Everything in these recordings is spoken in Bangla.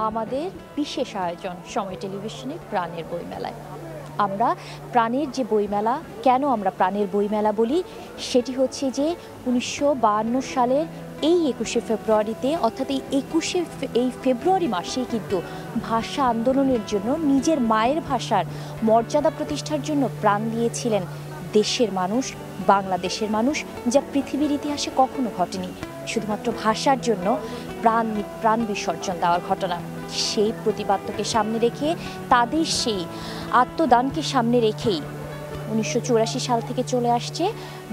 আমাদের বিশেষ আয়োজন সময় টেলিভিশনের প্রাণের বইমেলায়। আমরা প্রাণের যে বইমেলা, কেন আমরা প্রাণের বইমেলা বলি, সেটি হচ্ছে যে 1952 সালের এই 21শে ফেব্রুয়ারিতে, অর্থাৎ এই ফেব্রুয়ারি মাসেই কিন্তু ভাষা আন্দোলনের জন্য, নিজের মায়ের ভাষার মর্যাদা প্রতিষ্ঠার জন্য প্রাণ দিয়েছিলেন দেশের মানুষ, বাংলাদেশের মানুষ, যা পৃথিবীর ইতিহাসে কখনো ঘটেনি। শুধুমাত্র ভাষার জন্য প্রাণ বিসর্জন দেওয়ার ঘটনা। সেই প্রতিবাদকে সামনে রেখে, তাদের সেই আত্মদানকে সামনে রেখেই 1984 সাল থেকে চলে আসছে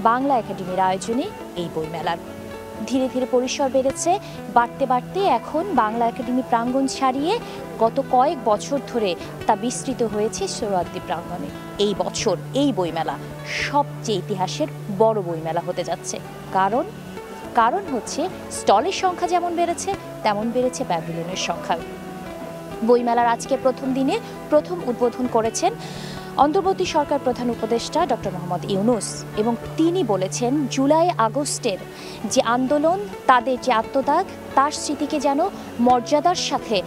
বাংলা একাডেমির আয়োজনে এই বইমেলার। ধীরে ধীরে পরিসর বেড়েছে, বাড়তে বাড়তে এখন বাংলা একাডেমি প্রাঙ্গণ ছাড়িয়ে গত কয়েক বছর ধরে তা বিস্তৃত হয়েছে সোহরাওয়ার্দী প্রাঙ্গণে। এই বছর এই বইমেলা সবচেয়ে ইতিহাসের বড় বইমেলা হতে যাচ্ছে। কারণ হচ্ছে স্টলের সংখ্যা যেমন বেড়েছে, তেমন বেড়েছে প্যাভিলিয়নের সংখ্যা। বইমেলার আজকে প্রথম দিনে প্রথম উদ্বোধন করেছেন অন্তর্বর্তী সরকার প্রধান উপদেষ্টা ডক্টর মোহাম্মদ ইউনূস, এবং তিনি বলেছেন জুলাই আগস্টের যে আন্দোলন, তাদের যে আত্মত্যাগ, তার স্মৃতিকে যেন মর্যাদার সাথে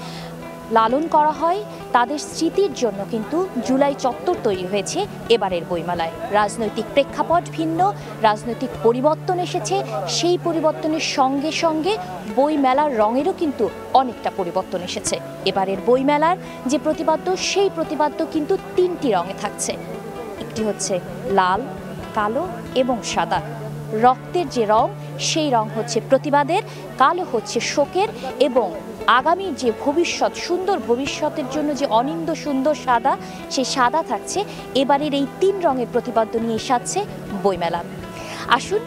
লালন করা হয়। তাদের স্মৃতির জন্য কিন্তু জুলাই চত্বর তৈরি হয়েছে এবারের বইমেলায়। রাজনৈতিক প্রেক্ষাপট ভিন্ন, রাজনৈতিক পরিবর্তন এসেছে, সেই পরিবর্তনের সঙ্গে সঙ্গে বইমেলার রঙেরও কিন্তু অনেকটা পরিবর্তন এসেছে। এবারের বইমেলার যে প্রতিপাদ্য, সেই প্রতিপাদ্য কিন্তু 3টি রঙে থাকছে। একটি হচ্ছে লাল, কালো এবং সাদা। রক্তের যে রং, সেই রং হচ্ছে প্রতিবাদের, কালো হচ্ছে শোকের, এবং আগামী যে ভবিষ্যৎ, সুন্দর ভবিষ্যতের জন্য যে অনিন্দ সুন্দর সাদা, সেই সাদা থাকছে। এবারের এই 3 রঙের প্রতিপাদ্য নিয়ে সাজছে বইমেলা। আসুন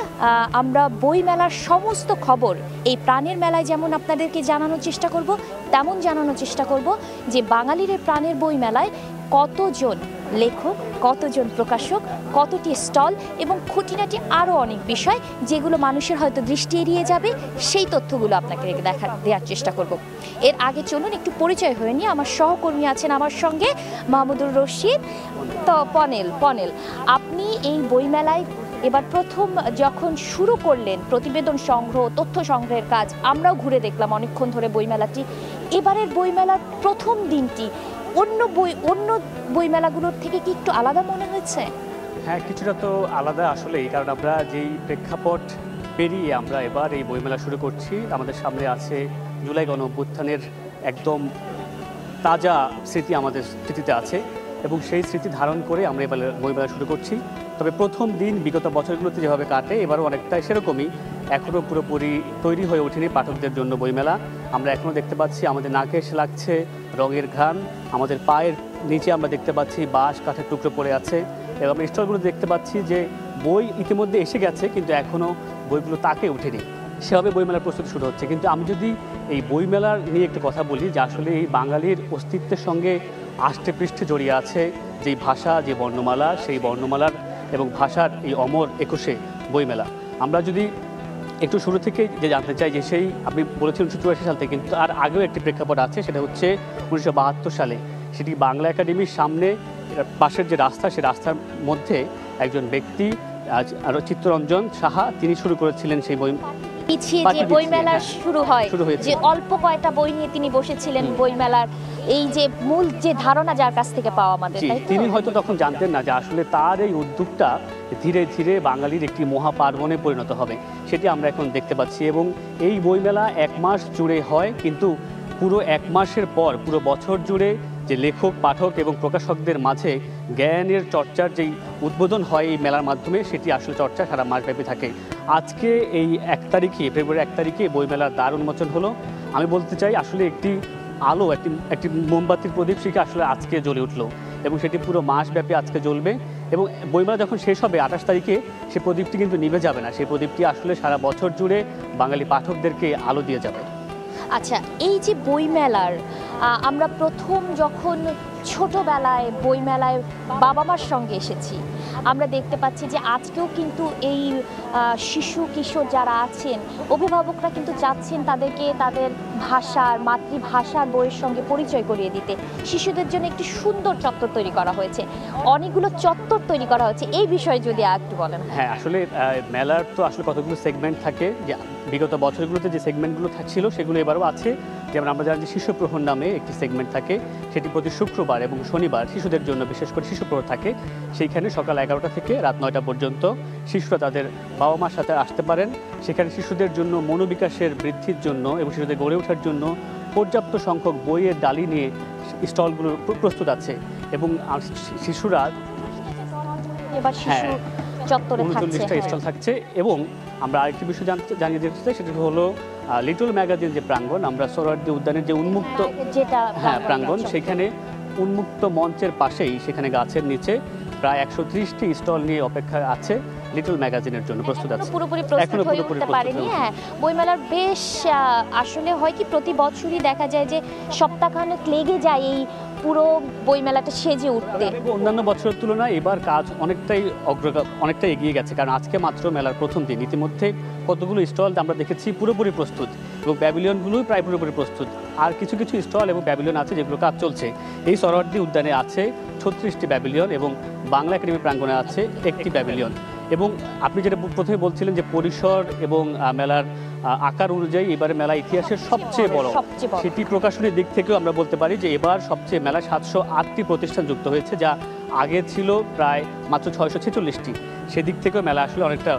আমরা বইমেলার সমস্ত খবর এই প্রাণের মেলায় যেমন আপনাদেরকে জানানোর চেষ্টা করব, তেমন জানানোর চেষ্টা করব যে বাঙালির এই প্রাণের বইমেলায় কতজন লেখক, কতজন প্রকাশক, কতটি স্টল এবং খুঁটিনাটি আরও অনেক বিষয় যেগুলো মানুষের হয়তো দৃষ্টি এড়িয়ে যাবে, সেই তথ্যগুলো আপনাকে দেওয়ার চেষ্টা করব। এর আগে চলুন একটু পরিচয় হয়ে নিয়ে। আমার সহকর্মী আছেন আমার সঙ্গে, মাহমুদুর রশিদ। তো পনেল, আপনি এই বইমেলায় এবার প্রথম যখন শুরু করলেন প্রতিবেদন সংগ্রহ, তথ্য সংগ্রহের কাজ, আমরাও ঘুরে দেখলাম অনেকক্ষণ ধরে বইমেলাটি। এবারের বইমেলার প্রথম দিনটি অন্য বইমেলাগুলোর থেকে কি একটু আলাদা মনে হয়েছে? হ্যাঁ, কিছুটা তো আলাদা আসলেই, কারণ আমরা যেই প্রেক্ষাপট পেরিয়ে আমরা এবার এই বইমেলা শুরু করছি, আমাদের সামনে আছে জুলাই গণঅভ্যুত্থানের একদম তাজা স্মৃতি আমাদের স্মৃতিতে আছে, এবং সেই স্মৃতি ধারণ করে আমরা এবার বইমেলা শুরু করছি। তবে প্রথম দিন বিগত বছরগুলোতে যেভাবে কাটে, এবারও অনেকটা সেরকমই। এখনও পুরোপুরি তৈরি হয়ে ওঠেনি পাঠকদের জন্য বইমেলা। আমরা এখনও দেখতে পাচ্ছি আমাদের নাকে এসে লাগছে রঙের ঘ্রাণ, আমাদের পায়ের নিচে আমরা দেখতে পাচ্ছি বাঁশ কাঠের টুকরো পড়ে আছে, এবং আমরা স্টলগুলো দেখতে পাচ্ছি যে বই ইতিমধ্যে এসে গেছে, কিন্তু এখনও বইগুলো তাকে ওঠেনি। সেভাবে বইমেলার প্রস্তুতি শুরু হচ্ছে। কিন্তু আমি যদি এই বইমেলার নিয়ে একটু কথা বলি, যে আসলে এই বাঙালির অস্তিত্বের সঙ্গে আষ্টে পৃষ্ঠে জড়িয়ে আছে যেই ভাষা, যে বর্ণমালা, সেই বর্ণমালার এবং ভাষার এই অমর 21শে বইমেলা। আমরা যদি একটু শুরু থেকে যে জানতে চাই, যে সেই আপনি বলেছেন 1984 সাল থেকে, কিন্তু আর আগেও একটি প্রেক্ষাপট আছে, সেটা হচ্ছে 1972 সালে। সেটি বাংলা একাডেমির সামনে পাশের যে রাস্তা, সেই রাস্তার মধ্যে একজন ব্যক্তি, চিত্তরঞ্জন সাহা, তিনি শুরু করেছিলেন সেই যে বইমেলা শুরু হয়, যে অল্প কয়টা বই নিয়ে তিনি বসেছিলেন বইমেলার, এই যে মূল যে ধারণা যার কাছ থেকে পাওয়া আমাদের, তিনি হয়তো তখন জানতেন না যে আসলে তার এই উদ্যোগটা ধীরে ধীরে বাঙালির একটি মহাপার্বণে পরিণত হবে। সেটি আমরা এখন দেখতে পাচ্ছি। এবং এই বইমেলা 1 মাস জুড়ে হয়, কিন্তু পুরো 1 মাসের পর পুরো বছর জুড়ে যে লেখক, পাঠক এবং প্রকাশকদের মাঝে জ্ঞানের চর্চার যেই উদ্বোধন হয় এই মেলার মাধ্যমে, সেটি আসলে চর্চা সারা মাসব্যাপী থাকে। আজকে এই 1 তারিখে, ফেব্রুয়ারি 1 তারিখে বইমেলার দ্বার উন্মোচন হলো। আমি বলতে চাই আসলে একটি আলো, একটি মোমবাতির প্রদীপ শিখে আসলে আজকে জ্বলে উঠলো, এবং সেটি পুরো মাসব্যাপী আজকে জ্বলবে। এবং বইমেলা যখন শেষ হবে 28 তারিখে, সেই প্রদীপটি কিন্তু নিভে যাবে না। সেই প্রদীপটি আসলে সারা বছর জুড়ে বাঙালি পাঠকদেরকে আলো দিয়ে যাবে। আচ্ছা, এই যে বইমেলার, আমরা প্রথম যখন ছোটবেলায় বইমেলায় বাবা মার সঙ্গে এসেছি, আমরা দেখতে পাচ্ছি যে আজকেও কিন্তু এই শিশু কিশোর যারা আছেন, অভিভাবকরা কিন্তু চাচ্ছেন তাদেরকে তাদের ভাষার মাতৃভাষার বইয়ের সঙ্গে পরিচয় করিয়ে দিতে শিশুদের জন্য একটি সুন্দর চত্বর তৈরি করা হয়েছে, অনেকগুলো চত্বর তৈরি করা হয়েছে, এই বিষয়ে যদি একটু বলেন। হ্যাঁ, আসলে মেলার তো আসলে কতগুলো সেগমেন্ট থাকে, যে বিগত বছরগুলোতে যে সেগমেন্টগুলো ছিল সেগুলো এবারও আছে। যেমন আমরা জানি যে শিশু প্রহর নামে একটি সেগমেন্ট থাকে, সেটি প্রতি শুক্রবার এবং শনিবার শিশুদের জন্য বিশেষ করে শিশু প্রহর থাকে। সেইখানে সকাল 11টা থেকে রাত 9টা পর্যন্ত শিশুরা তাদের বাবা মার সাথে আসতে পারেন। সেখানে শিশুদের জন্য মনোবিকাশের বৃদ্ধির জন্য এবং শিশুদের গড়ে ওঠার জন্য পর্যাপ্ত সংখ্যক বইয়ের ডালি নিয়ে স্টলগুলো প্রস্তুত আছে এবং শিশুরা এবার শিশু চত্বরে থাকছে, 39টা স্টল থাকছে। এবং আমরা আরেকটি বিষয় জানিয়ে দিতে চাই, সেটা হলো লিটল ম্যাগাজিন যে প্রাঙ্গণ, আমরা সোহরাওয়ার্দী উদ্যানের যে উন্মুক্ত যেটা প্রাঙ্গণ, সেখানে উন্মুক্ত মঞ্চের পাশেই সেখানে গাছের নিচে প্রায় 130টি স্টল নিয়ে অপেক্ষা আছে লিটল ম্যাগাজিনের জন্য, প্রস্তুত আছে, পুরোপুরি প্রস্তুত হয়ে উঠতে পারেনি। হ্যাঁ, বইমেলার বেশ আসলে হয় কি প্রতি বছরই দেখা যায় যে সপ্তাহখানেক লেগে যায় এই পুরো বইমেলাটা সেজে উঠতে। অন্যান্য বছরের তুলনায় এবার কাজ অনেকটাই এগিয়ে গেছে, কারণ আজকে মাত্র মেলার প্রথম দিন। ইতিমধ্যে কতগুলো স্টল আমরা দেখেছি পুরোপুরি প্রস্তুত এবং প্যাভিলিয়নগুলোই প্রায় পুরোপুরি প্রস্তুত। আর কিছু কিছু স্টল এবং প্যাভিলিয়ন আছে যেগুলো কাজ চলছে। এই সোহরাওয়ার্দী উদ্যানে আছে 36টি প্যাভিলিয়ন এবং বাংলা একাডেমি প্রাঙ্গণে আছে একটি প্যাভিলিয়ন। এবং আপনি যেটা প্রথমে বলছিলেন যে পরিসর এবং মেলার আকার অনুযায়ী এবারে মেলা ইতিহাসের সবচেয়ে বড়, সেটি প্রকাশনের দিক থেকেও আমরা বলতে পারি যে এবার সবচেয়ে মেলায় 708টি প্রতিষ্ঠান যুক্ত হয়েছে, যা আগে ছিল প্রায় মাত্র 646টি। সেদিক থেকেও মেলা আসলে অনেকটা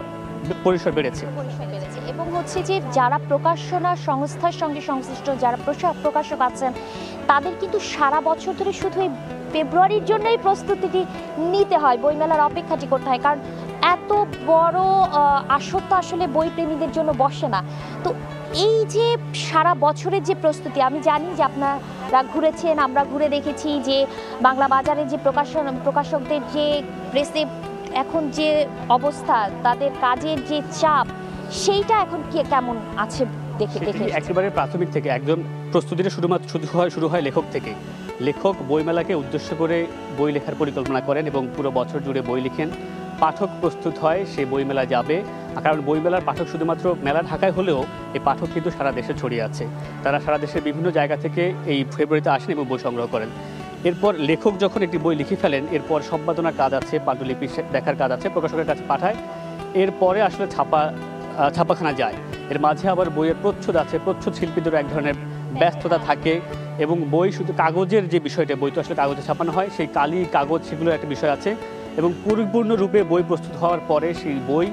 পরিসর বেড়েছে। এবং হচ্ছে যে যারা প্রকাশনা সংস্থার সঙ্গে সংশ্লিষ্ট যারা প্রকাশক আছেন তাদের কিন্তু সারা বছর ধরে শুধু এই ফেব্রুয়ারির জন্যই প্রস্তুতিটি নিতে হয়, বইমেলার অপেক্ষাটি করতে হয়, কারণ এত বড় আসর তো আসলে বই প্রেমীদের জন্য বসে না। তো এই যে সারা বছরের যে প্রস্তুতি, আমি জানি যে আপনারা ঘুরেছেন, আমরা ঘুরে দেখেছি যে বাংলা বাজারে যে প্রকাশকদের যে প্রেসে এখন যে অবস্থা, তাদের কাজের যে চাপ, সেইটা এখন কি কেমন আছে দেখে একেবারে প্রাথমিক থেকে একজন প্রস্তুতিটা শুরু হয় লেখক থেকে। লেখক বইমেলাকে উদ্দেশ্য করে বই লেখার পরিকল্পনা করেন এবং পুরো বছর জুড়ে বই লিখেন। পাঠক প্রস্তুত হয়, সে বইমেলা যাবে, কারণ বইমেলার পাঠক শুধুমাত্র মেলা ঢাকায় হলেও এই পাঠক কিন্তু সারা দেশে ছড়িয়ে আছে। তারা সারা দেশের বিভিন্ন জায়গা থেকে এই ফেব্রুয়ারিতে আসেন এবং বই সংগ্রহ করেন। এরপর লেখক যখন একটি বই লিখে ফেলেন, এরপর সম্পাদনার কাজ আছে, পাণ্ডুলিপি দেখার কাজ আছে, প্রকাশকের কাছে পাঠায়, এরপরে আসলে ছাপাখানা যায়। এর মাঝে আবার বইয়ের প্রচ্ছদ আছে, প্রচ্ছদ শিল্পীদেরও এক ধরনের ব্যস্ততা থাকে এবং বই শুধু কাগজের যে বিষয়টা, বই তো আসলে কাগজে ছাপানো হয়, সেই কালি কাগজ সেগুলোর একটা বিষয় আছে। এবং পরিপূর্ণরূপে বই প্রস্তুত হওয়ার পরে সেই বই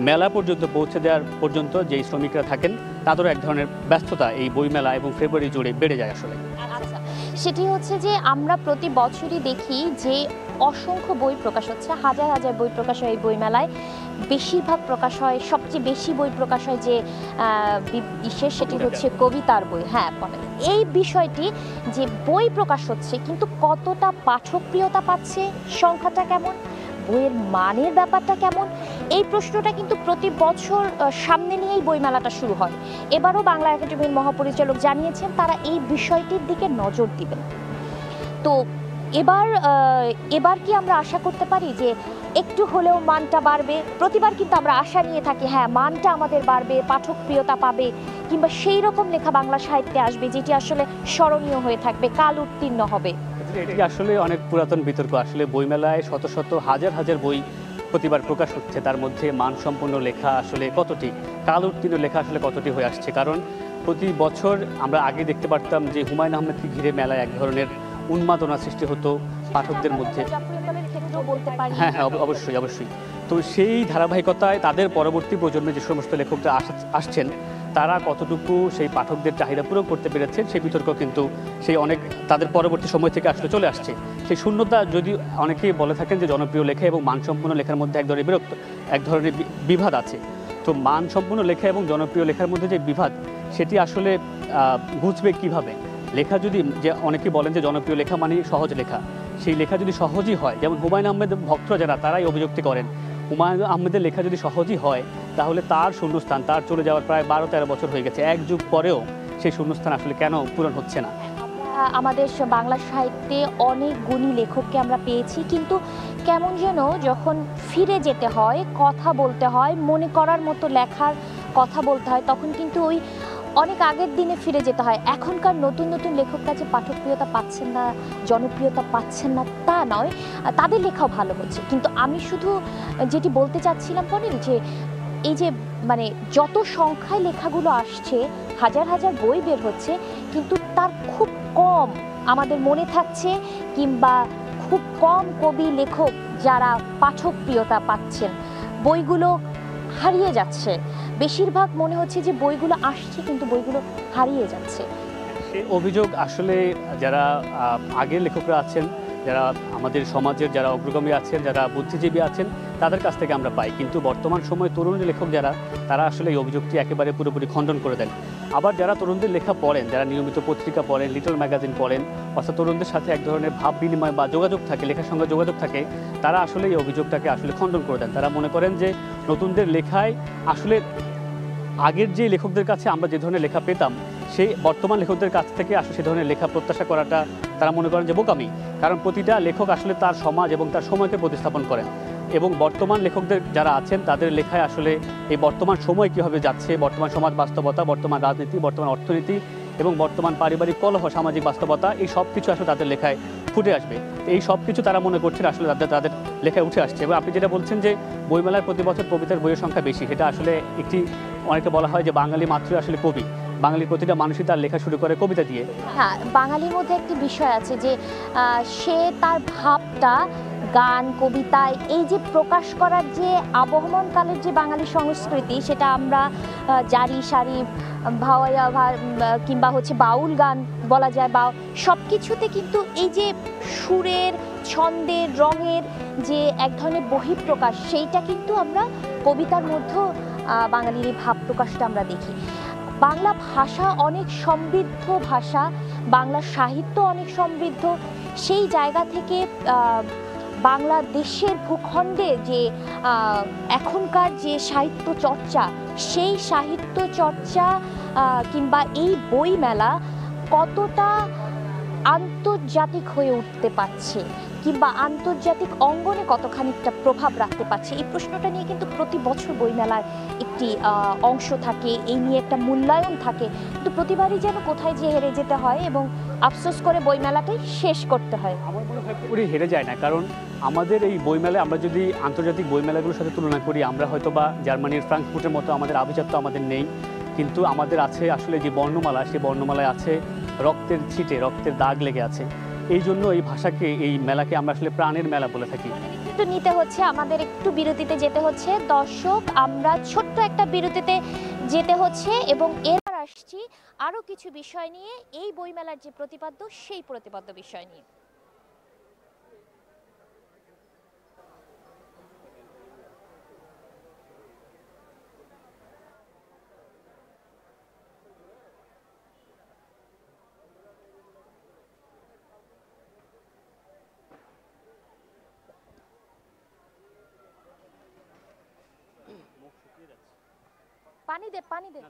মেলা পর্যন্ত পৌঁছে দেওয়ার পর্যন্ত যেই শ্রমিকরা থাকেন তাদেরও এক ধরনের ব্যস্ততা এই বইমেলা এবং ফেব্রুয়ারি জুড়ে বেড়ে যায় আসলে। সেটি হচ্ছে যে আমরা প্রতি বছরই দেখি যে অসংখ্য বই প্রকাশ হচ্ছে, হাজার হাজার বই প্রকাশ হয় এই বইমেলায়। বেশিরভাগ প্রকাশ হয়, সবচেয়ে বেশি বই প্রকাশ হয় যে সেটি হচ্ছে কবিতার বই। হ্যাঁ, এই বিষয়টি যে বই প্রকাশ হচ্ছে কিন্তু কতটা পাঠকপ্রিয়তা পাচ্ছে, সংখ্যাটা কেমন, বইয়ের মানের ব্যাপারটা কেমন, এই প্রশ্নটা কিন্তু প্রতি বছর সামনে নিয়েই বইমেলাটা শুরু হয়। এবারও বাংলা একাডেমির মহাপরিচালক জানিয়েছেন তারা এই বিষয়টির দিকে নজর দিবেন। তো এবার কি আমরা আশা করতে পারি যে একটু হলেও মানটা বাড়বে? প্রতিবার কিন্তু আমরা আশা নিয়ে থাকি, হ্যাঁ মানটা আমাদের বাড়বে, পাঠকপ্রিয়তা পাবে, কিংবা সেই রকম লেখা বাংলা সাহিত্যে আসবে যেটি আসলে স্মরণীয় হয়ে থাকবে, কাল উত্তীর্ণ হবে। এটি আসলে অনেক পুরাতন বিতর্ক। আসলে বইমেলায় শত শত হাজার হাজার বই প্রতিবার প্রকাশ হচ্ছে, তার মধ্যে মানসম্পন্ন লেখা আসলে কতটি, কাল উত্তীর্ণ লেখা আসলে কতটি হয়ে আসছে। কারণ প্রতি বছর আমরা আগে দেখতে পারতাম যে হুমায়ুন আহমেদকে ঘিরে মেলায় এক ধরনের উন্মাদনা সৃষ্টি হতো পাঠকদের মধ্যে। হ্যাঁ, অবশ্যই। তো সেই ধারাবাহিকতায় তাদের পরবর্তী প্রজন্মে যে সমস্ত লেখকরা আসছেন তারা কতটুকু সেই পাঠকদের চাহিদা পূরণ করতে পেরেছেন সেই বিতর্ক কিন্তু সেই অনেক তাদের পরবর্তী সময় থেকে আসলে চলে আসছে। সেই শূন্যতা যদি অনেকেই বলে থাকেন যে জনপ্রিয় লেখা এবং মানসম্পন্ন লেখার মধ্যে এক ধরনের বিভাদ আছে। তো মানসম্পন্ন লেখা এবং জনপ্রিয় লেখার মধ্যে যে বিভাদ, সেটি আসলে ঘুচবে কিভাবে? লেখা যদি, যে অনেকে বলেন যে জনপ্রিয় লেখা মানে সহজ লেখা, সেই লেখা যদি সহজই হয়, যেমন হুমায়ুন আহমেদ ভক্তরা যারা তারাই অভিযুক্তি করেন, হুমায়ুন আহমেদের লেখা যদি সহজই হয় তাহলে তার শূন্যস্থান, তার চলে যাওয়ার প্রায় 12-13 বছর হয়ে গেছে, এক যুগ পরেও সেই শূন্যস্থান আসলে কেন পূরণ হচ্ছে না? আমাদের বাংলা সাহিত্যে অনেক গুণী লেখককে আমরা পেয়েছি, কিন্তু কেমন যেন যখন ফিরে যেতে হয়, কথা বলতে হয়, মনে করার মতো লেখার কথা বলতে হয়, তখন কিন্তু ওই অনেক আগের দিনে ফিরে যেতে হয়। এখনকার নতুন নতুন লেখকরা যে পাঠকপ্রিয়তা পাচ্ছেন না, জনপ্রিয়তা পাচ্ছেন না তা নয়, তাদের লেখাও ভালো হচ্ছে। কিন্তু আমি শুধু যেটি বলতে চাচ্ছিলাম পনির, যে এই যে মানে যত সংখ্যায় লেখাগুলো আসছে, হাজার হাজার বই বের হচ্ছে, কিন্তু তার খুব কম আমাদের মনে থাকছে, কিংবা খুব কম কবি লেখক যারা পাঠকপ্রিয়তা পাচ্ছেন। বইগুলো হারিয়ে যাচ্ছে। বেশিরভাগ মনে হচ্ছে যে বইগুলো আসছে কিন্তু বইগুলো হারিয়ে যাচ্ছে। সেই অভিযোগ আসলে যারা আগের লেখকরা আছেন, যারা আমাদের সমাজের যারা অগ্রগামী আছেন, যারা বুদ্ধিজীবী আছেন, তাদের কাছ থেকে আমরা পাই। কিন্তু বর্তমান সময়ে তরুণ লেখক যারা, তারা আসলে এই অভিযোগটি একেবারে পুরোপুরি খণ্ডন করে দেন। আবার যারা তরুণদের লেখা পড়েন, যারা নিয়মিত পত্রিকা পড়েন, লিটল ম্যাগাজিন পড়েন, অর্থাৎ তরুণদের সাথে এক ধরনের ভাব বিনিময় বা যোগাযোগ থাকে, লেখার সঙ্গে যোগাযোগ থাকে, তারা আসলে এই অভিযোগটাকে আসলে খণ্ডন করে দেন। তারা মনে করেন যে নতুনদের লেখায় আসলে আগের যে লেখকদের কাছে আমরা যে ধরনের লেখা পেতাম, সেই বর্তমান লেখকদের কাছ থেকে আসলে সে ধরনের লেখা প্রত্যাশা করাটা তারা মনে করেন যে বোকামি। কারণ প্রতিটা লেখক আসলে তার সমাজ এবং তার সময়কে প্রতিস্থাপন করেন, এবং বর্তমান লেখকদের যারা আছেন তাদের লেখায় আসলে এই বর্তমান সময় কীভাবে যাচ্ছে, বর্তমান সমাজ বাস্তবতা, বর্তমান রাজনীতি, বর্তমান অর্থনীতি এবং বর্তমান পারিবারিক কলহ, সামাজিক বাস্তবতা, এই সব কিছু আসলে তাদের লেখায় ফুটে আসবে। এই সব কিছু তারা মনে করছেন আসলে তাদের লেখায় উঠে আসছে। এবং আপনি যেটা বলছেন যে বইমেলায় প্রতি বছর কবিতার বইয়ের সংখ্যা বেশি, সেটা আসলে একটি, অনেকে বলা হয় যে বাঙালি মাত্রই আসলে কবি। বাঙালির প্রতিটা মানুষই তার লেখা শুরু করে কবিতা দিয়ে। হ্যাঁ, বাঙালির মধ্যে একটি বিষয় আছে যে সে তার ভাবটা গান, কবিতায় এই যে প্রকাশ করার যে আবহমানকালের যে বাঙালি সংস্কৃতি, সেটা আমরা জারি সারি, ভাওয়াইয়া কিংবা হচ্ছে বাউল গান বলা যায়, বা সব কিছুতে কিন্তু এই যে সুরের, ছন্দের, রঙের যে এক ধরনের বহিঃপ্রকাশ, সেইটা কিন্তু আমরা কবিতার মধ্যেও বাঙালির এই ভাব প্রকাশটা আমরা দেখি। বাংলা ভাষা অনেক সমৃদ্ধ ভাষা, বাংলা সাহিত্য অনেক সমৃদ্ধ। সেই জায়গা থেকে বাংলাদেশের ভূখণ্ডে যে এখনকার যে সাহিত্য চর্চা, সেই সাহিত্য চর্চা কিংবা এই বইমেলা কতটা আন্তর্জাতিক হয়ে উঠতে পারছে, কিংবা আন্তর্জাতিক অঙ্গনে কতখানিকটা প্রভাব রাখতে পারছে, এই প্রশ্নটা নিয়ে কিন্তু প্রতি বছর বইমেলার একটি অংশ থাকে, এই নিয়ে একটা মূল্যায়ন থাকে। কিন্তু প্রতিবারই যেন কোথায় যে হেরে যেতে হয় এবং আফসোস করে বইমেলাটাই শেষ করতে হয়। আমার মনে হয় পুরোপুরি হেরে যায় না, কারণ আমাদের এই বইমেলায় আমরা যদি আন্তর্জাতিক বইমেলাগুলোর সাথে তুলনা করি, আমরা হয়তো বা জার্মানির ফ্রাঙ্কফুর্টের মতো আমাদের আভিজাত্য আমাদের নেই, কিন্তু আমাদের আছে আসলে যে বর্ণমালা, সেই বর্ণমালায় আছে রক্তের ছিটে, রক্তের দাগ লেগে আছে। এই জন্য এই ভাষাকে, এই মেলাকে আমরা আসলে প্রাণের মেলা বলে থাকি। একটু নিতে হচ্ছে, আমাদের একটু বিরতিতে যেতে হচ্ছে দর্শক, আমরা ছোট্ট একটা বিরতিতে যেতে হচ্ছে, এবং এরপর আসছি আরও কিছু বিষয় নিয়ে, এই বইমেলার যে প্রতিপাদ্য, সেই প্রতিপাদ্য বিষয় নিয়ে। পানি দে, পানি দে।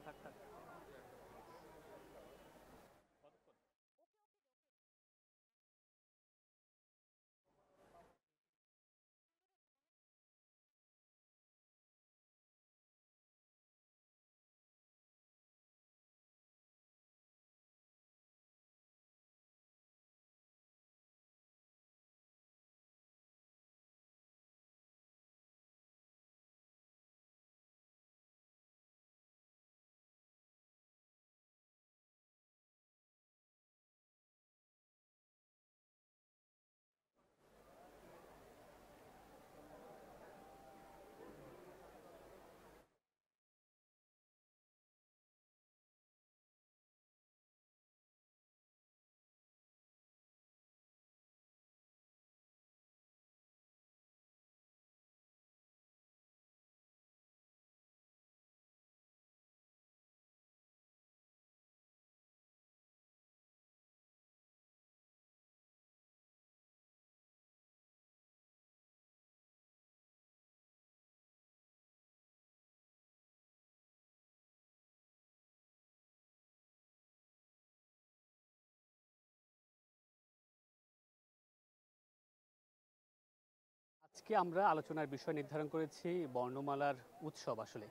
আজকে আমরা আলোচনার বিষয় নির্ধারণ করেছি বর্ণমালার উৎসব। আসলে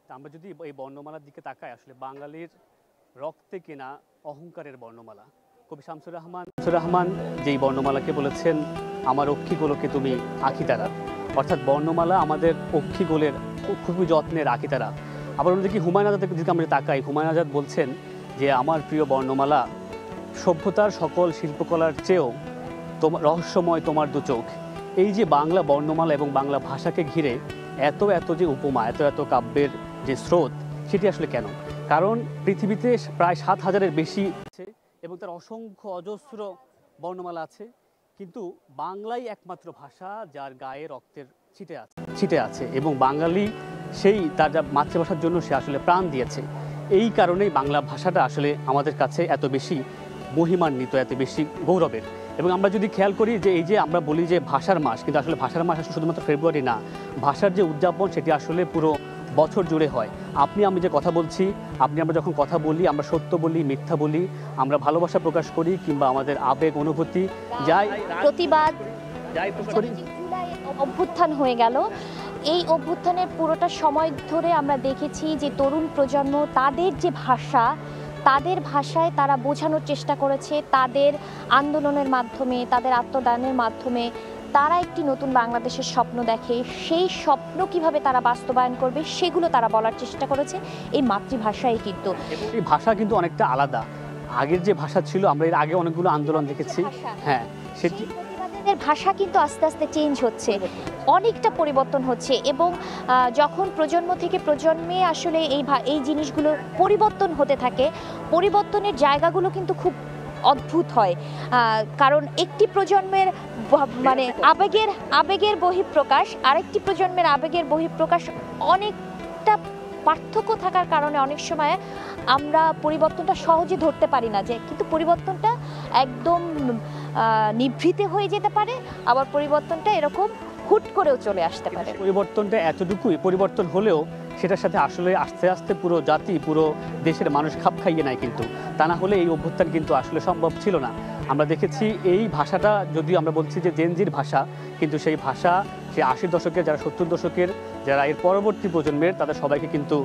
তা আমরা যদি এই বর্ণমালার দিকে তাকাই, আসলে বাঙালির রক্তে কেনা অহংকারের বর্ণমালা। কবি শামসুর রহমান যেই বর্ণমালাকে বলেছেন আমার অক্ষিগুলোকে তুমি আখিতারা, অর্থাৎ বর্ণমালা আমাদের অক্ষিগোলের খুবই যত্নের আখিতারা। আবার অন্যদিকে হুমায়ুন আজাদের দিকে আমরা তাকাই, হুমায়ুন আজাদ বলছেন যে আমার প্রিয় বর্ণমালা সভ্যতার সকল শিল্পকলার চেয়েও তোমার রহস্যময় তোমার দু চোখ। এই যে বাংলা বর্ণমালা এবং বাংলা ভাষাকে ঘিরে এত এত যে উপমা, এত এত কাব্যের যে স্রোত, সেটি আসলে কেন? কারণ পৃথিবীতে প্রায় ৭,০০০-এর বেশি আছে এবং তার অসংখ্য অজস্র বর্ণমালা আছে, কিন্তু বাংলাই একমাত্র ভাষা যার গায়ে রক্তের ছিটে আছে এবং বাঙালি সেই তার মাতৃভাষার জন্য সে আসলে প্রাণ দিয়েছে। এই কারণেই বাংলা ভাষাটা আসলে আমাদের কাছে এত বেশি মহিমান্বিত, এত বেশি গৌরবের। এবং আমরা যদি খেয়াল করি যে এই যে আমরা বলি যে ভাষার মাস, কিন্তু আসলে ভাষার মাস আসলে শুধুমাত্র ফেব্রুয়ারি না, ভাষার যে উদযাপন সেটি আসলে পুরো বছর জুড়ে হয়। আমি যে কথা বলছি, আমরা যখন কথা বলি, আমরা সত্য বলি, মিথ্যা বলি, আমরা ভালোবাসা প্রকাশ করি কিংবা আমাদের আবেগ অনুভূতি যাই প্রতিবাদ অভ্যুত্থান হয়ে গেল, এই অভ্যুত্থানের পুরোটা সময় ধরে আমরা দেখেছি যে তরুণ প্রজন্ম তাদের যে ভাষা, তাদের ভাষায় তারা বোঝানোর চেষ্টা করেছে, তাদের আন্দোলনের মাধ্যমে, তাদের আত্মদানের মাধ্যমে তারা একটি নতুন বাংলাদেশের স্বপ্ন দেখে। সেই স্বপ্ন কিভাবে তারা বাস্তবায়ন করবে সেগুলো তারা বলার চেষ্টা করেছে এই মাতৃভাষায়। কিন্তু এই ভাষা কিন্তু অনেকটা আলাদা। আগের যে ভাষা ছিল, আমরা এর আগে অনেকগুলো আন্দোলন দেখেছি, হ্যাঁ, সেটি ভাষা কিন্তু আস্তে আস্তে চেঞ্জ হচ্ছে, অনেকটা পরিবর্তন হচ্ছে। এবং যখন প্রজন্ম থেকে প্রজন্মে আসলে এই জিনিসগুলো পরিবর্তন হতে থাকে, পরিবর্তনের জায়গাগুলো কিন্তু খুব অদ্ভুত হয়। কারণ একটি প্রজন্মের মানে আবেগের বহিঃপ্রকাশ, আরেকটি প্রজন্মের আবেগের বহিঃপ্রকাশ অনেকটা পার্থক্য থাকার কারণে অনেক সময় আমরা পরিবর্তনটা সহজে ধরতে পারি না, যে কিন্তু পরিবর্তনটা একদম নিভৃতে হয়ে যেতে পারে, আবার পরিবর্তনটা এরকম হুট করেও চলে আসতে পারে। পরিবর্তনটা এতটুকুই পরিবর্তন হলেও সেটার সাথে আসলে আস্তে আস্তে পুরো জাতি, পুরো দেশের মানুষ খাপ খাইয়ে নেয়, কিন্তু তা না হলে এই অভ্যুত্থান কিন্তু আসলে সম্ভব ছিল না। আমরা দেখেছি এই ভাষাটা, যদিও আমরা বলছি যে জেনজির ভাষা, কিন্তু সেই ভাষা সেই ৮০ দশকের, যারা ৭০ দশকের, যারা এর পরবর্তী প্রজন্মের, তাদের সবাইকে কিন্তু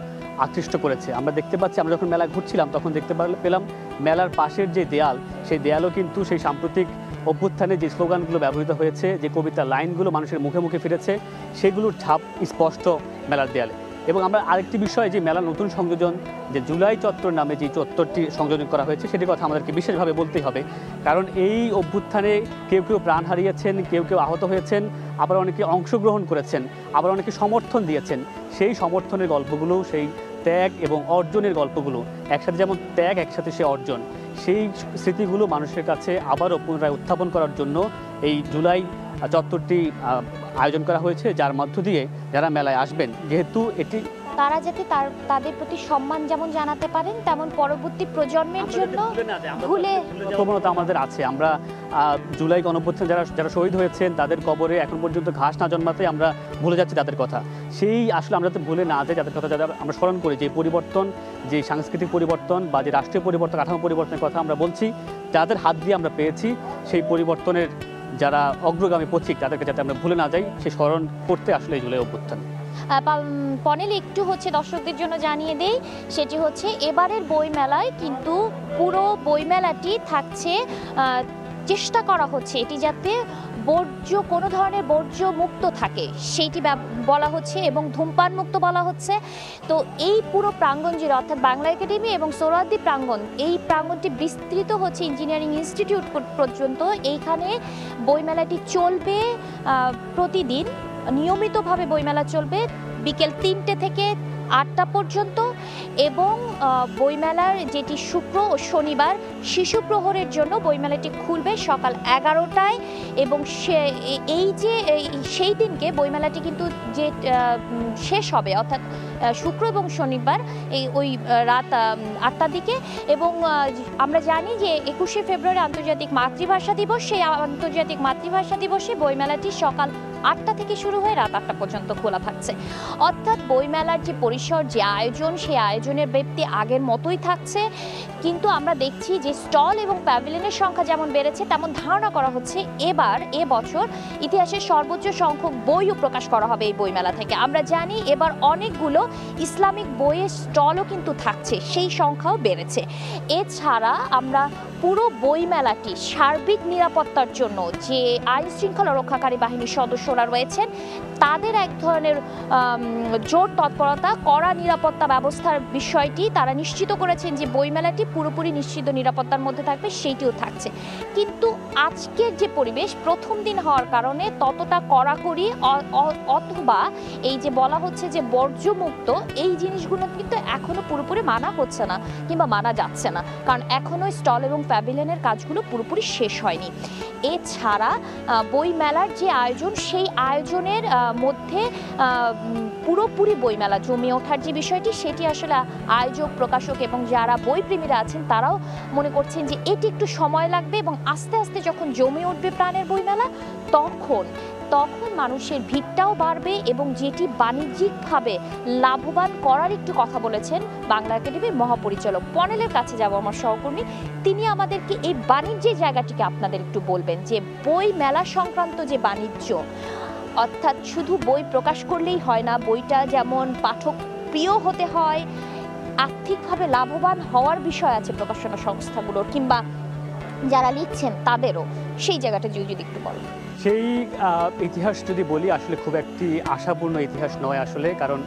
আকৃষ্ট করেছে। আমরা দেখতে পাচ্ছি, আমরা যখন মেলা ঘুরছিলাম তখন দেখতে পেলাম মেলার পাশের যে দেয়াল, সেই দেয়ালও কিন্তু সেই সাম্প্রতিক অভ্যুত্থানে যে স্লোগানগুলো ব্যবহৃত হয়েছে, যে কবিতার লাইনগুলো মানুষের মুখে মুখে ফিরেছে, সেগুলোর ছাপ স্পষ্ট মেলার দেয়ালে। এবং আমরা আরেকটি বিষয়, যে মেলার নতুন সংযোজন, যে জুলাই চত্বর নামে যে চত্বরটি সংযোজন করা হয়েছে, সেটির কথা আমাদেরকে বিশেষভাবে বলতেই হবে। কারণ এই অভ্যুত্থানে কেউ প্রাণ হারিয়েছেন, কেউ আহত হয়েছেন, আবার অনেকে অংশগ্রহণ করেছেন, আবার অনেকে সমর্থন দিয়েছেন। সেই সমর্থনের গল্পগুলো, সেই ত্যাগ এবং অর্জনের গল্পগুলো, একসাথে যেমন ত্যাগ, একসাথে সে অর্জন, সেই স্মৃতিগুলো মানুষের কাছে আবারও পুনরায় উত্থাপন করার জন্য এই জুলাই চত্বরটি আয়োজন করা হয়েছে, যার মধ্য দিয়ে যারা মেলায় আসবেন, যেহেতু এটি তারা যাতে তাদের প্রতি সম্মান যেমন জানাতে পারেন, তেমন পরবর্তী প্রজন্মের জন্য প্রবণতা আমাদের আছে। আমরা জুলাই গণঅভ্যুত্থানে যারা শহীদ হয়েছেন, তাদের কবরে এখন পর্যন্ত ঘাস না জন্মাতে আমরা ভুলে যাচ্ছি তাদের কথা। সেই আসলে আমরা যাতে ভুলে না যাই, তাদের কথা যাতে আমরা স্মরণ করি, যে পরিবর্তন, যে সাংস্কৃতিক পরিবর্তন বা যে রাষ্ট্রীয় পরিবর্তন, কাঠামো পরিবর্তনের কথা আমরা বলছি, যাদের হাত দিয়ে আমরা পেয়েছি, সেই পরিবর্তনের যারা অগ্রগামী পথিক, তাদেরকে যাতে আমরা ভুলে না যাই, সে স্মরণ করতে আসলে জুলাই অভ্যুত্থান। পনেল একটু দর্শকদের জন্য জানিয়ে দেই, সেটি হচ্ছে এবারের বইমেলায় কিন্তু পুরো বইমেলাটি থাকছে, চেষ্টা করা হচ্ছে এটি যাতে কোনো ধরনের বর্জ্য মুক্ত থাকে সেইটি বলা হচ্ছে, এবং ধূমপান মুক্ত বলা হচ্ছে। তো এই পুরো প্রাঙ্গণ জুড়ে, অর্থাৎ বাংলা একাডেমি এবং সোহরাওয়ার্দী প্রাঙ্গণ, এই প্রাঙ্গণটি বিস্তৃত হচ্ছে ইঞ্জিনিয়ারিং ইনস্টিটিউট পর্যন্ত। এইখানে বইমেলাটি চলবে প্রতিদিন, নিয়মিতভাবে বইমেলা চলবে বিকেল ৩টে থেকে ৮টা পর্যন্ত। এবং বইমেলার যেটি শুক্র ও শনিবার শিশু প্রহরের জন্য বইমেলাটি খুলবে সকাল 11টায়। এবং সেই দিনকে বইমেলাটি কিন্তু যে শেষ হবে, অর্থাৎ শুক্র এবং শনিবার ওই রাত ৮টার দিকে। এবং আমরা জানি যে ২১শে ফেব্রুয়ারি আন্তর্জাতিক মাতৃভাষা দিবস, সেই আন্তর্জাতিক মাতৃভাষা দিবসে বইমেলাটি সকাল ৮টা থেকে শুরু হয়ে রাত ৮টা পর্যন্ত খোলা থাকছে। অর্থাৎ বইমেলার যে পরিসর, যে আয়োজন, সেই আয়োজনের ব্যাপ্তি আগের মতোই থাকছে, কিন্তু আমরা দেখছি যে স্টল এবং প্যাভিলিয়নের সংখ্যা যেমন বেড়েছে, তেমন ধারণা করা হচ্ছে এবছর ইতিহাসের সর্বোচ্চ সংখ্যক বইও প্রকাশ করা হবে এই বইমেলা থেকে। আমরা জানি এবার অনেকগুলো ইসলামিক বইয়ের স্টলও কিন্তু থাকছে, সেই সংখ্যাও বেড়েছে। এছাড়া আমরা পুরো বইমেলাটি সার্বিক নিরাপত্তার জন্য যে আইন শৃঙ্খলা রক্ষাকারী বাহিনীর সদস্যরা রয়েছেন তাদের এক ধরনের জোর তৎপরতা, কড়া নিরাপত্তা ব্যবস্থার বিষয়টি তারা নিশ্চিত করেছেন যে বইমেলাটি পুরোপুরি নিশ্চিত নিরাপত্তার মধ্যে থাকবে, সেইটিও থাকছে। কিন্তু আজকের যে পরিবেশ প্রথম দিন হওয়ার কারণে ততটা কড়াকড়ি অথবা এই যে বলা হচ্ছে যে বর্জ্যমুক্ত, এই জিনিসগুলো কিন্তু এখনো পুরোপুরি মানা হচ্ছে না কিংবা মানা যাচ্ছে না, কারণ এখনো স্টল এবং প্যাভিলিয়নের কাজগুলো পুরোপুরি শেষ হয়নি। এছাড়া বইমেলার যে আয়োজন, সেই আয়োজনের মধ্যে পুরোপুরি বইমেলা জমে ওঠার যে বিষয়টি, সেটি আসলে আয়োজক, প্রকাশক এবং যারা বইপ্রেমীরা আছেন তারাও মনে করছেন যে এটি একটু সময় লাগবে এবং আস্তে আস্তে যখন জমে উঠবে প্রাণের বইমেলা তখন মানুষের ভিড়টাও বাড়বে এবং যেটি বাণিজ্যিকভাবে লাভবান করার একটু কথা বলেছেন বাংলা একাডেমির মহাপরিচালক। পনেলের কাছে যাব আমার সহকর্মী, তিনি আমাদেরকে এই বাণিজ্যের জায়গাটিকে আপনাদের একটু বলবেন যে বই মেলা সংক্রান্ত যে বাণিজ্য, অর্থাৎ শুধু বই প্রকাশ করলেই হয় না, বইটা যেমন পাঠক প্রিয় হতে হয়, আর্থিকভাবে লাভবান হওয়ার বিষয় আছে প্রকাশনা সংস্থাগুলোর কিংবা যারা লিখছেন তাদেরও, সেই জায়গাটা যদি একটু বলেন। সেই ইতিহাস যদি বলি, আসলে খুব একটি আশাপূর্ণ ইতিহাস নয় আসলে, কারণ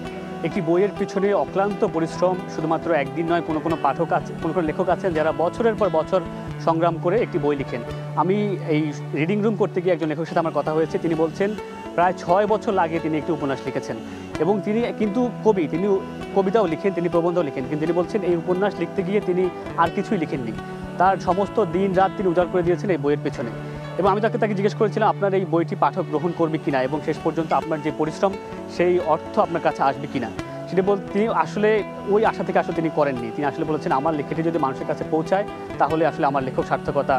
একটি বইয়ের পিছনে অক্লান্ত পরিশ্রম, শুধুমাত্র একদিন নয়। কোনো পাঠক আছে, কোনো লেখক আছেন যারা বছরের পর বছর সংগ্রাম করে একটি বই লিখেন। আমি এই রিডিং রুম করতে গিয়ে একজন লেখকের সাথে আমার কথা হয়েছে, তিনি বলছেন প্রায় 6 বছর লাগে তিনি একটি উপন্যাস লিখেছেন এবং তিনি কিন্তু কবি, তিনি কবিতাও লিখেন, তিনি প্রবন্ধও লিখেন, কিন্তু তিনি বলছেন এই উপন্যাস লিখতে গিয়ে তিনি আর কিছুই লিখেননি, তার সমস্ত দিন রাত তিনি উজাড় করে দিয়েছেন এই বইয়ের পেছনে। এবং আমি তাকে জিজ্ঞেস করেছিলাম আপনার এই বইটি পাঠক গ্রহণ করবে কিনা এবং শেষ পর্যন্ত আপনার যে পরিশ্রম সেই অর্থ আপনার কাছে আসবে কিনা, সেটা তিনি আসলে ওই আশা থেকে আসলে তিনি করেননি। তিনি আসলে বলেছেন আমার লেখাটি যদি মানুষের কাছে পৌঁছায় তাহলে আসলে আমার লেখক সার্থকতা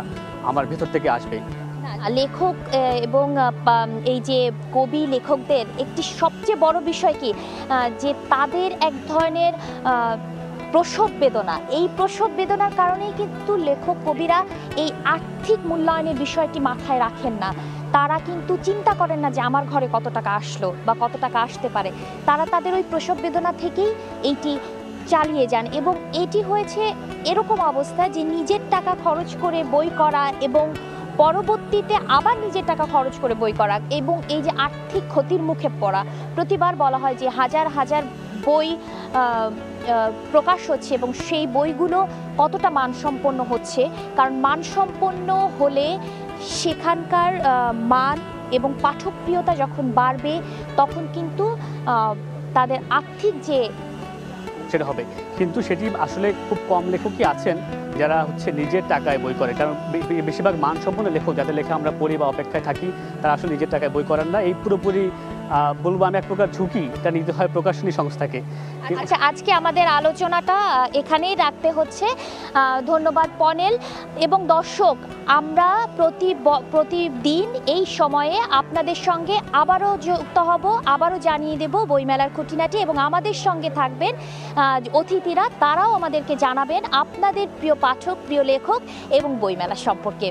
আমার ভেতর থেকে আসবে। লেখক এবং এই যে কবি লেখকদের একটি সবচেয়ে বড় বিষয় কি, যে তাদের এক ধরনের প্রসব বেদনা, এই প্রসব বেদনার কারণেই কিন্তু লেখক কবিরা এই আর্থিক মূল্যায়নের বিষয়টি মাথায় রাখেন না। তারা কিন্তু চিন্তা করেন না যে আমার ঘরে কত টাকা আসলো বা কত টাকা আসতে পারে, তারা তাদের ওই প্রসব বেদনা থেকেই এইটি চালিয়ে যান। এবং এটি হয়েছে এরকম অবস্থা যে নিজের টাকা খরচ করে বই করা এবং পরবর্তীতে আবার নিজের টাকা খরচ করে বই করা এবং এই যে আর্থিক ক্ষতির মুখে পড়া। প্রতিবার বলা হয় যে হাজার হাজার বই প্রকাশ হচ্ছে এবং সেই বইগুলো কতটা মানসম্পন্ন হচ্ছে, কারণ মানসম্পন্ন হলে সেখানকার মান এবং পাঠকপ্রিয়তা যখন বাড়বে তখন কিন্তু তাদের আর্থিক যে সেটা হবে। কিন্তু সেটি আসলে খুব কম লেখকই আছেন যারা নিজের টাকায় বই করে, কারণ বেশিরভাগ মানসম্পন্ন লেখক যাদের লেখা আমরা পড়ি বা অপেক্ষায় থাকি তারা আসলে নিজের টাকায় বই করেন না। এই পুরোপুরি বলবো আমি এক প্রকার ঝুঁকি, এটা নিতে হয় প্রকাশনী সংস্থাকে। আচ্ছা, আজকে আমাদের আলোচনাটা এখানেই রাখতে হচ্ছে। ধন্যবাদ পনেল এবং দর্শক, আমরা প্রতিদিন এই সময়ে আপনাদের সঙ্গে আবারও যুক্ত হব, আবারও জানিয়ে দেব বইমেলার খুঁটিনাটি এবং আমাদের সঙ্গে থাকবেন অতিথিরা, তারাও আমাদেরকে জানাবেন আপনাদের প্রিয় পাঠক, প্রিয় লেখক এবং বইমেলা সম্পর্কে।